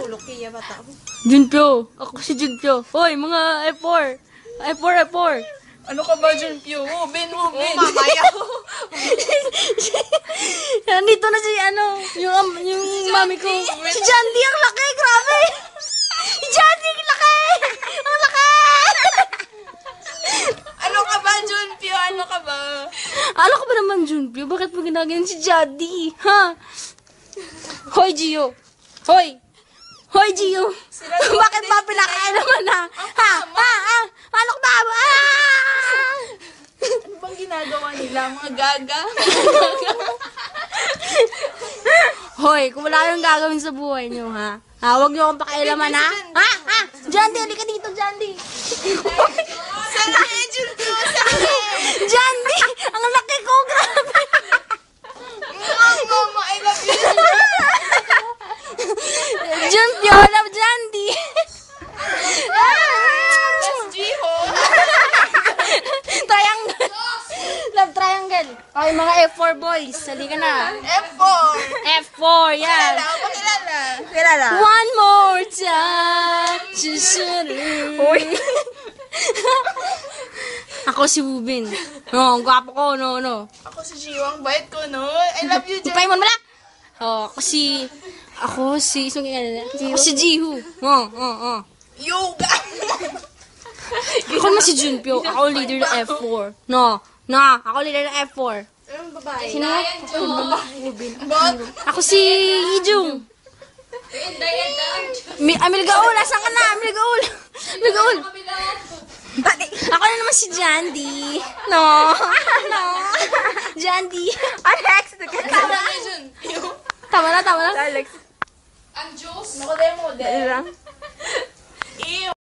ulo, kaya bata. Junpyo. Ako si Junpyo. Hoy, mga F4. F4. Ano ka ba, Junpyo? Mubin. Mamaya ko. Nandito na si yung mami ko. Si Jandy, ang laki, grabe. Si Jandy, ang laki. Ang laki. Ano ka ba, Junpyo? Ano ka ba? Ano ka ba naman, Junpyo? Bakit mo ginagayan si Jandy? Ha? Hoy, Gio. Hoy, Gio. Bakit ba pinakain naman na? Ha? Ano ka ba? Ano bang ginagawa nila? Mga gaga? Hoy, kung wala kayong gagawin sa buhay niyo, ha? Huwag niyo akong pakialaman, ha? Ha? Jandy, halika dito, Jandy. Saan Junpyo? Jandy, ang laki ko, grabe. Mama, I love you. Junpyo, love Jandy. That's Jiho. Triangle. Love triangle. Okay, mga F4 boys, halika na. F4. F4, yan. Kilala. One more time. Uy. Ako si Wubin. No, ang gwapo ko, no. Ako si Jiho, ang bait ko, no? I love you, Jiho. Ipay mo mala. Ako si Jihu. Yoga. Ako naman si Junpyo. Ako leader ng F4. No. Ako leader ng F4. Anong babae? Sino? Bot. Ako si Ijung. Amilgaul, asan ka na? Amilgaul. Ako na naman si Jandy. No. Jandy. Alex, Tama na. Alex. Ano ko tayo mo? Dali lang.